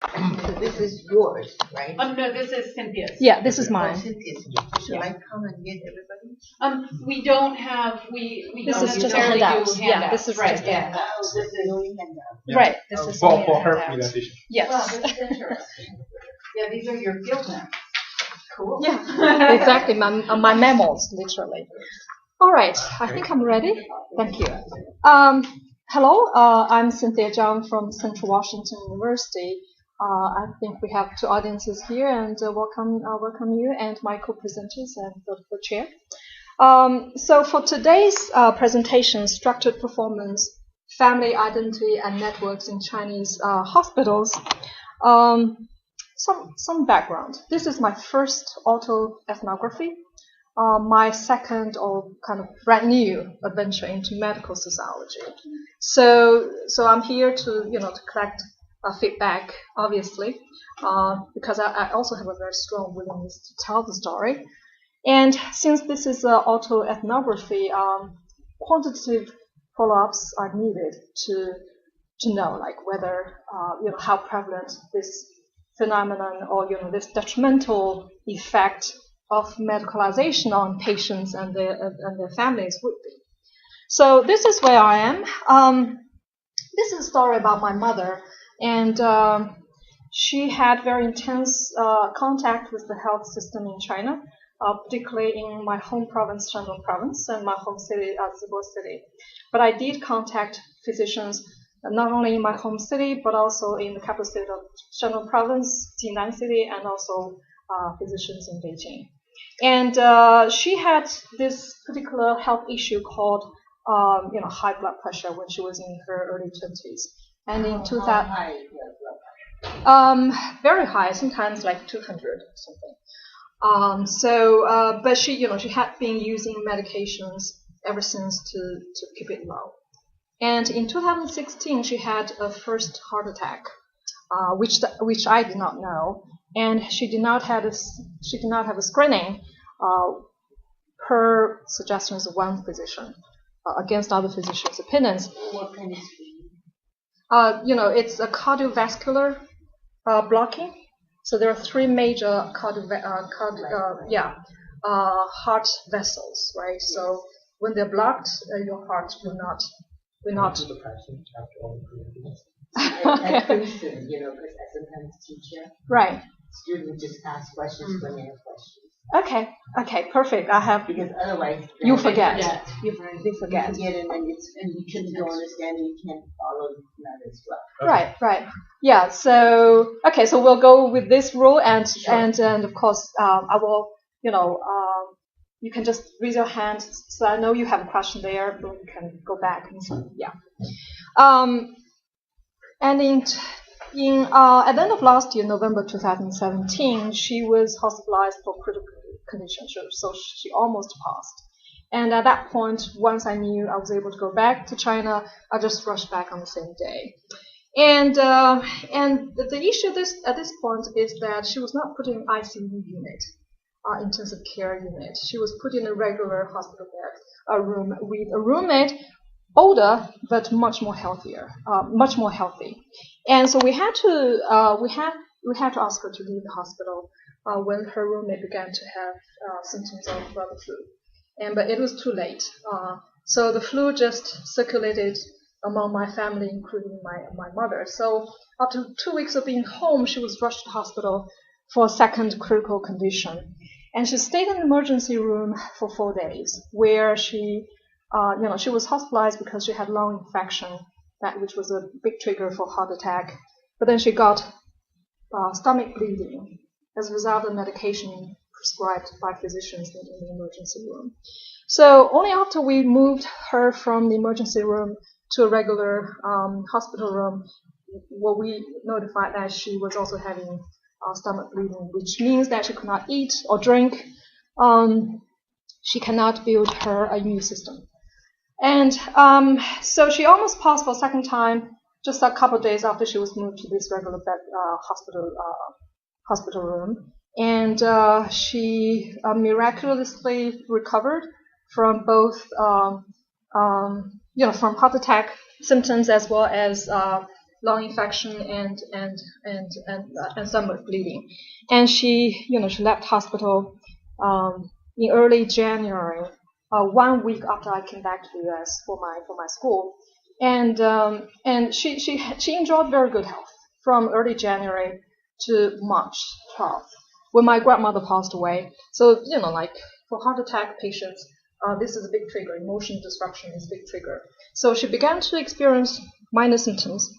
So this is yours, right? No, this is Cynthia's. Yeah, this is mine. Cynthia's. Should I come and get everybody? We don't have, we This don't is just necessarily do handouts. handouts. Yeah, this is right, just yeah. handouts. Oh, this is only handout. Yeah. Right, this is for only her handouts. presentation. Yes. Wow, this is interesting. Yeah, these are your field maps. Cool. Yeah, exactly. My memos, literally. All right, I think I'm ready. Thank you. Hello, I'm Cynthia Zhang from Central Washington University. I think we have two audiences here, and welcome you and my co-presenters and the chair. So for today's presentation, Structured Performance, Family Identity and Networks in Chinese Hospitals, some background. This is my first autoethnography, my second or kind of brand new adventure into medical sociology. So I'm here to to collect feedback, obviously, because I also have a very strong willingness to tell the story. And since this is autoethnography, quantitative follow-ups are needed to know, like whether how prevalent this phenomenon or this detrimental effect of medicalization on patients and their families would be. So this is where I am. This is a story about my mother, and she had very intense contact with the health system in China, particularly in my home province, Shandong province, and my home city, Zibo city. But I did contact physicians not only in my home city, but also in the capital city of Shandong province, Jinan city, and also physicians in Beijing. And she had this particular health issue called high blood pressure when she was in her early 20s. And in 2000, very high, sometimes like 200 or something. But she had been using medications ever since to keep it low. And in 2016, she had a first heart attack, which I did not know, and she did not have a screening per suggestions of one physician against other physicians' opinions. What kind of screening? It's a cardiovascular blocking. So there are three major heart vessels, right? So when they're blocked, your heart will not. At Princeton, because I sometimes teach you. Right. Students just ask questions when they have questions. Okay, perfect. I have. Because otherwise, you forget. You forget. You forget, and you don't understand, and you can't follow that as well. Right. Yeah. So we'll go with this rule, and of course, I will. You can just raise your hand, so I know you have a question there, but you can go back and so yeah. And at the end of last year, November 2017, she was hospitalized for critical condition, so she almost passed. And at that point, once I knew I was able to go back to China, I just rushed back on the same day. And the issue at this point is that she was not put in ICU unit, intensive care unit. She was put in a regular hospital bed, room with a roommate, older but much more healthy. And so we had to ask her to leave the hospital when her roommate began to have symptoms of the flu. But it was too late. So the flu just circulated among my family, including my mother. So after 2 weeks of being home, she was rushed to hospital for a second critical condition. And she stayed in the emergency room for 4 days, where she was hospitalized because she had lung infection, which was a big trigger for heart attack. But then she got stomach bleeding as a result of medication prescribed by physicians in the emergency room. So only after we moved her from the emergency room to a regular hospital room were we notified that she was also having stomach bleeding, which means that she could not eat or drink. She cannot build her immune system. And so she almost passed for a second time just a couple of days after she was moved to this regular bed hospital room. And she miraculously recovered from both, from heart attack symptoms as well as lung infection and stomach bleeding, and she left hospital in early January, 1 week after I came back to the U.S. for my school, and she enjoyed very good health from early January to March 12th, when my grandmother passed away. So like for heart attack patients, this is a big trigger. Emotion disruption is a big trigger. So she began to experience minor symptoms,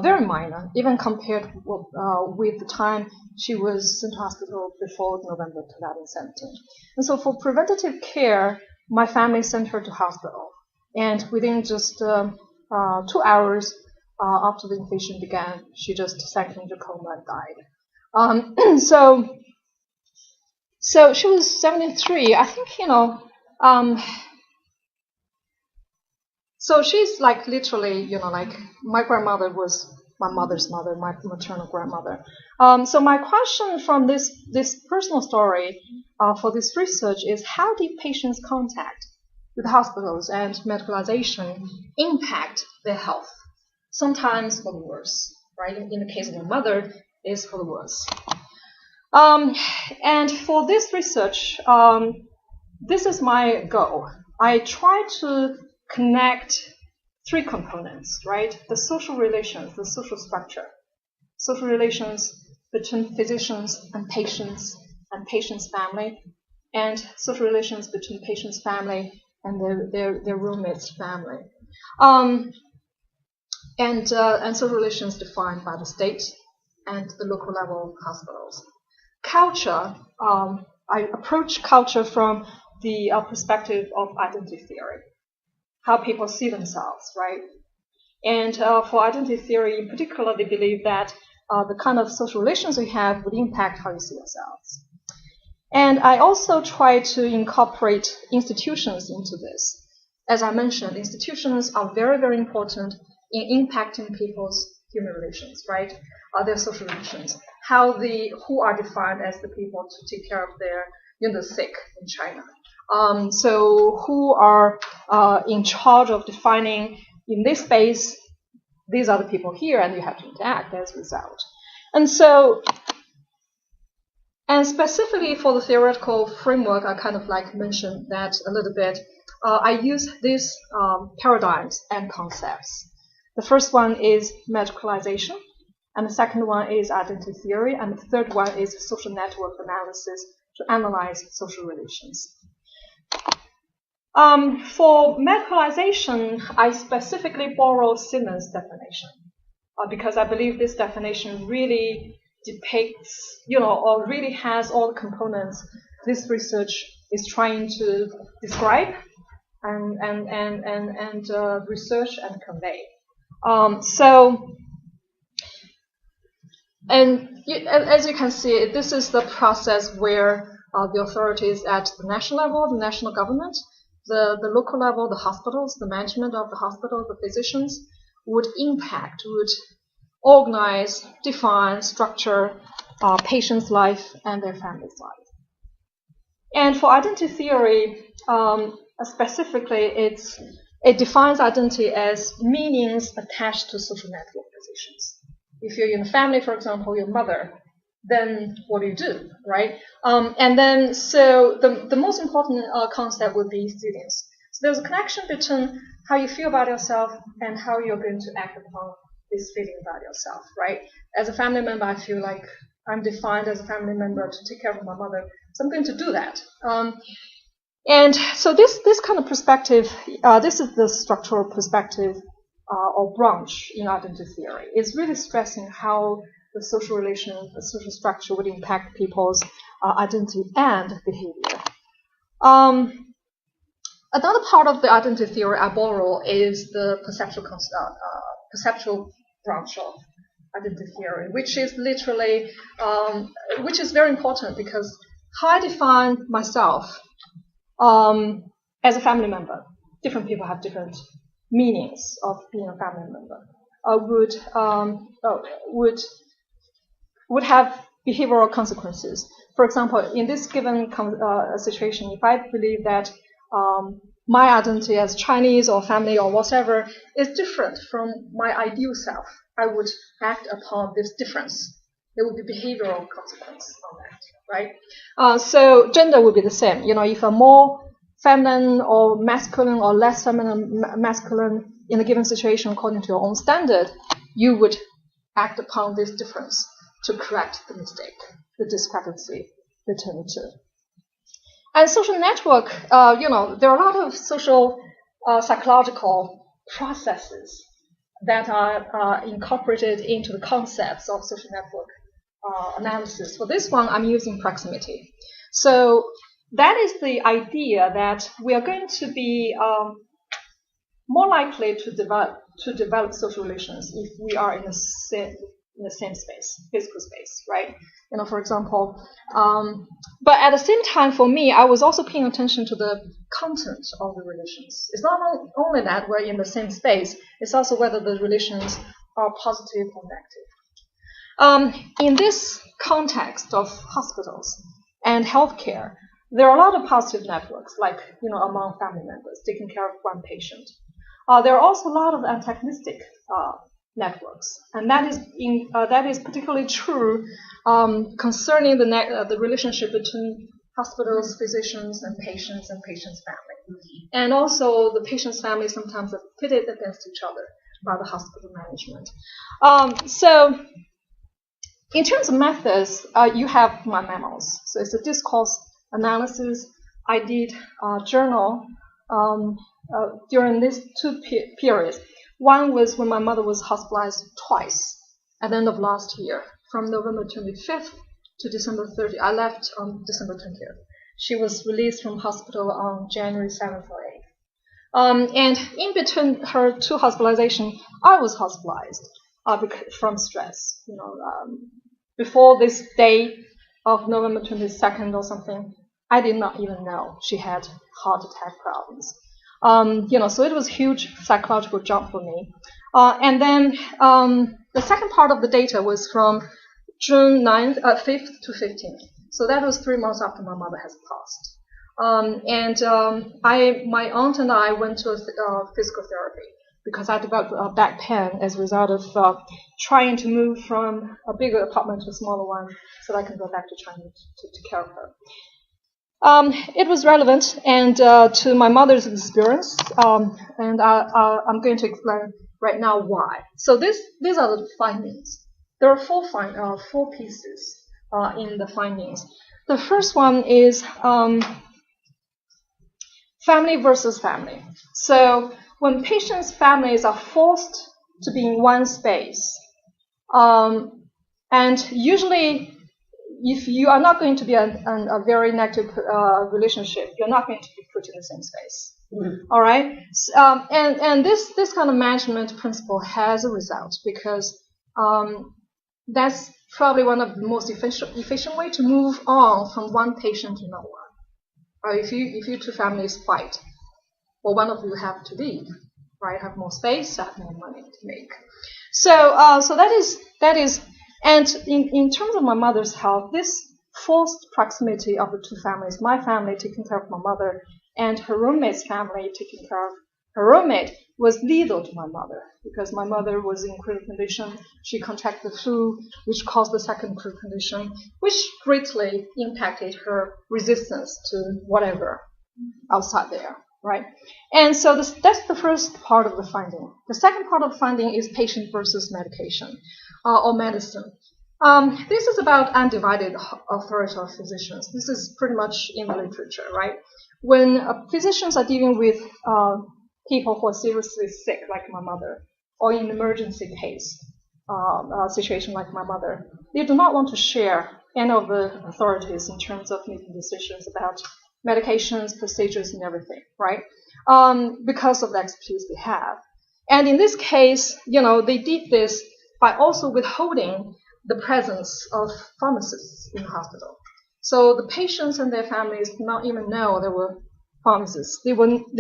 very minor, even compared with the time she was in hospital before November 2017. And so for preventative care, my family sent her to hospital. And within just 2 hours after the infection began, she just sank into coma and died. So she was 73. I think, so she's like literally, like my grandmother was my mother's mother, my maternal grandmother. So my question from this personal story for this research is, how did patients' contact with hospitals and medicalization impact their health? Sometimes for the worse, right? In the case of my mother, it's for the worse. And for this research, this is my goal. I try to connect 3 components, right? The social relations, the social structure, social relations between physicians and patients family, and social relations between patients' family and their roommates' family, and social relations defined by the state and the local level hospitals. Culture, I approach culture from the perspective of identity theory, how people see themselves, right? And for identity theory in particular, they believe that the kind of social relations we have would impact how you see yourselves. And I also try to incorporate institutions into this. As I mentioned, institutions are very, very important in impacting people's human relations, right? Their social relations. Who are defined as the people to take care of their, the sick in China. So who are in charge of defining in this space, these are the people here, and you have to interact as a result. And specifically for the theoretical framework, I kind of like mentioned that a little bit. I use these paradigms and concepts. The first one is medicalization, and the second one is identity theory, and the third one is social network analysis to analyze social relations. For medicalization, I specifically borrow Simmons' definition because I believe this definition really depicts, or really has all the components this research is trying to describe and research and convey. As you can see, this is the process where the authorities at the national level, the national government, the local level, the hospitals, the management of the hospital, the physicians, would organize, define, structure patients' life and their family's life. And for identity theory, specifically, it defines identity as meanings attached to social network positions. If you're in a family, for example, your mother, then what do you do, right? And then, so the most important concept would be students. So there's a connection between how you feel about yourself and how you're going to act upon this feeling about yourself, right? As a family member, I feel like I'm defined as a family member to take care of my mother, so I'm going to do that. And so this kind of perspective, this is the structural perspective or branch in identity theory. It's really stressing how the social relation, the social structure would impact people's identity and behavior. Another part of the identity theory I borrow is the perceptual branch of identity theory, which is literally, which is very important because how I define myself as a family member, different people have different meanings of being a family member, would have behavioral consequences. For example, in this given situation, if I believe that my identity as Chinese or family or whatever is different from my ideal self, I would act upon this difference. There would be behavioral consequence on that, right? So gender would be the same. If a more feminine or masculine or less feminine, masculine in a given situation according to your own standard, you would act upon this difference to correct the mistake, the discrepancy between the two. And social network, there are a lot of social psychological processes that are incorporated into the concepts of social network analysis. For this one, I'm using proximity. So that is the idea that we are going to be more likely to develop social relations if we are in the same space, physical space, right? For example, but at the same time, for me, I was also paying attention to the content of the relations. It's not only that we're in the same space, it's also whether the relations are positive or negative. In this context of hospitals and healthcare, there are a lot of positive networks, like, among family members, taking care of one patient. There are also a lot of antagonistic networks, and that is particularly true concerning the relationship between hospitals, physicians, and patients family. And also the patient's family sometimes are pitted against each other by the hospital management. So in terms of methods, you have my memos. So it's a discourse analysis. I did a journal during these two periods. One was when my mother was hospitalized twice at the end of last year, from November 25th to December 30th. I left on December 20th. She was released from hospital on January 7th or 8th. And in between her two hospitalizations, I was hospitalized from stress. Before this day of November 22nd or something, I did not even know she had heart attack problems. So it was a huge psychological jump for me. And then the second part of the data was from June 5th to 15th. So that was 3 months after my mother has passed. My aunt and I went to physical therapy because I developed back pain as a result of trying to move from a bigger apartment to a smaller one so that I can go back to China to take care of her. It was relevant and to my mother's experience, and I'm going to explain right now why. So these are the findings. There are four pieces in the findings. The first one is family versus family. So when patients' families are forced to be in one space, and usually if you are not going to be a very negative relationship, you're not going to be put in the same space. Mm-hmm. All right? And this kind of management principle has a result because that's probably one of the most efficient way to move on from one patient to another one. Or if you two families fight, well, one of you have to leave, right? Have more space, have more money to make. So that is. And in terms of my mother's health, this forced proximity of the two families, my family taking care of my mother and her roommate's family taking care of her roommate, was lethal to my mother because my mother was in critical condition. She contracted the flu, which caused the second critical condition, which greatly impacted her resistance to whatever outside there, right? And so that's the first part of the finding. The second part of the finding is patient versus medication. Or medicine. This is about undivided authority of physicians. This is pretty much in the literature, right? When physicians are dealing with people who are seriously sick, like my mother, or in an emergency case, situation like my mother, they do not want to share any of the authorities in terms of making decisions about medications, procedures, and everything, right? Because of the expertise they have. And in this case, they did this by also withholding the presence of pharmacists in the hospital. So the patients and their families did not even know there were pharmacists. They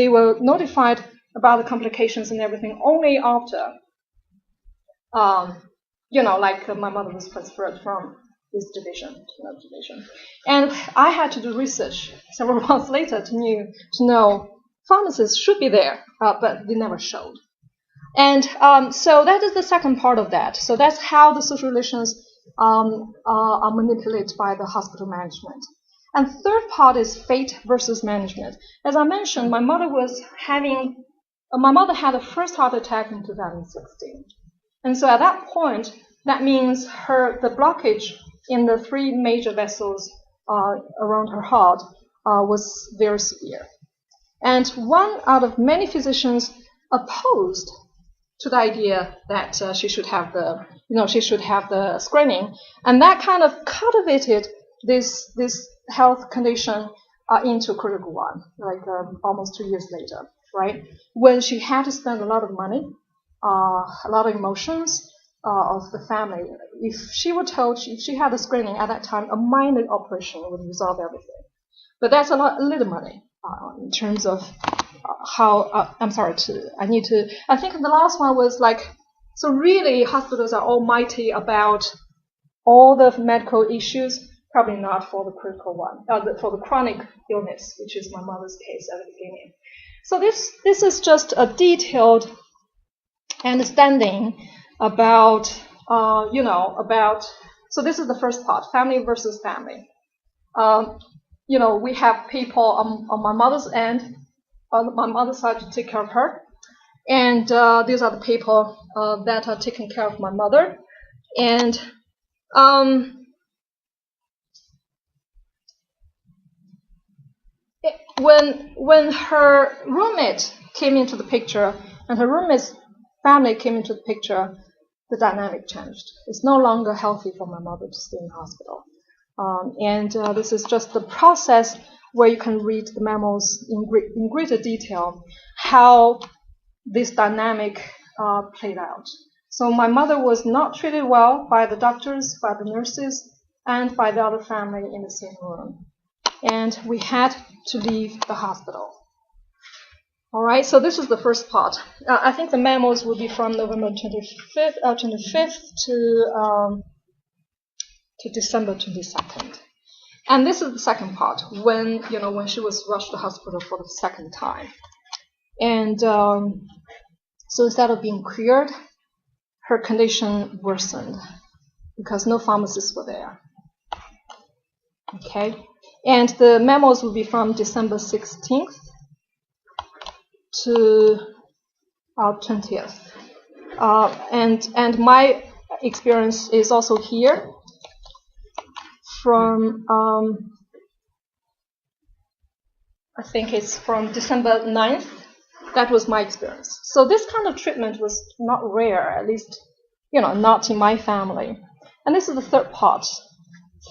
were notified about the complications and everything only after, like my mother was transferred from this division to another division. And I had to do research several months later to know pharmacists should be there, but they never showed. And so that is the second part of that. So that's how the social relations are manipulated by the hospital management. And third part is fate versus management. As I mentioned, my mother had a first heart attack in 2016. And so at that point, that means the blockage in the 3 major vessels around her heart was very severe. And one out of many physicians opposed to the idea that she should have the screening, and that kind of cultivated this health condition into critical one, like almost 2 years later, right? When she had to spend a lot of money, a lot of emotions of the family. If she were told she had a screening at that time, a minor operation would resolve everything. But that's a little money in terms of how. I think the last one was like, so really hospitals are almighty about all the medical issues. Probably not for the critical one, for the chronic illness, which is my mother's case at the beginning. So this is just a detailed understanding about, so this is the first part, family versus family. We have people on my mother's end, on my mother's side to take care of her. And these are the people that are taking care of my mother. And when her roommate came into the picture and her roommate's family came into the picture, the dynamic changed. It's no longer healthy for my mother to stay in the hospital. This is just the process where you can read the memos in greater detail how this dynamic played out. So my mother was not treated well by the doctors, by the nurses, and by the other family in the same room. And we had to leave the hospital. All right, so this is the first part. I think the memos will be from November 25th to December 22nd. And this is the second part, when she was rushed to the hospital for the second time. And so instead of being cured, her condition worsened because no pharmacists were there. Okay, and the memos will be from December 16th to 20th. And my experience is also here from, I think it's from December 9th. That was my experience. So this kind of treatment was not rare, at least, not in my family. And this is the third part,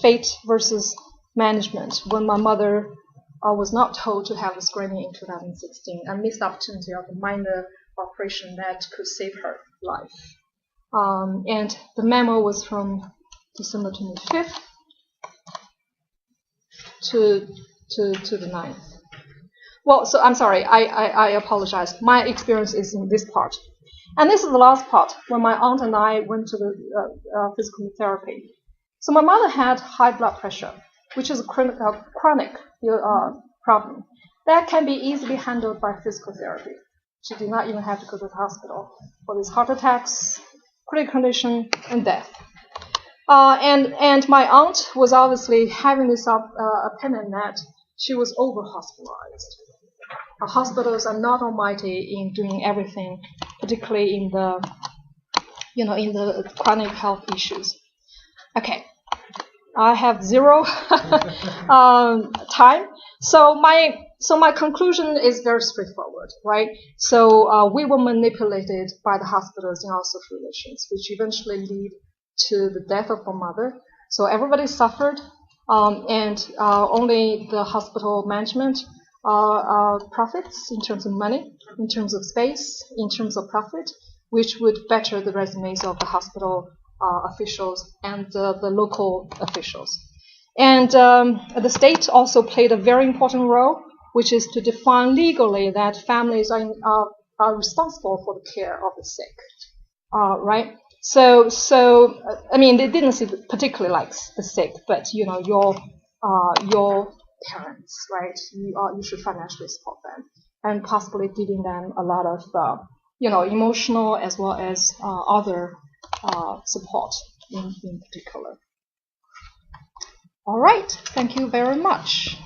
fate versus management, when my mother was not told to have a screening in 2016 and missed the opportunity of a minor operation that could save her life. And the memo was from December 25th to the 9th. Well, so I'm sorry, I apologize. My experience is in this part. And this is the last part, when my aunt and I went to the physical therapy. So my mother had high blood pressure, which is a chronic problem. That can be easily handled by physical therapy. She did not even have to go to the hospital for these heart attacks, critical condition, and death. And my aunt was obviously having this opinion that she was over-hospitalized. Hospitals are not almighty in doing everything, particularly in the chronic health issues. Okay, I have 0 time. So my conclusion is very straightforward, right? So we were manipulated by the hospitals in our social relations, which eventually lead to the death of my mother. So everybody suffered, and only the hospital management profits in terms of money, in terms of space, in terms of profit, which would better the resumes of the hospital officials and the local officials. And the state also played a very important role, which is to define legally that families are responsible for the care of the sick, right? So I mean, they didn't see particularly like the sick, but your parents, right? You should financially support them and possibly giving them a lot of emotional as well as other support in particular. All right, thank you very much.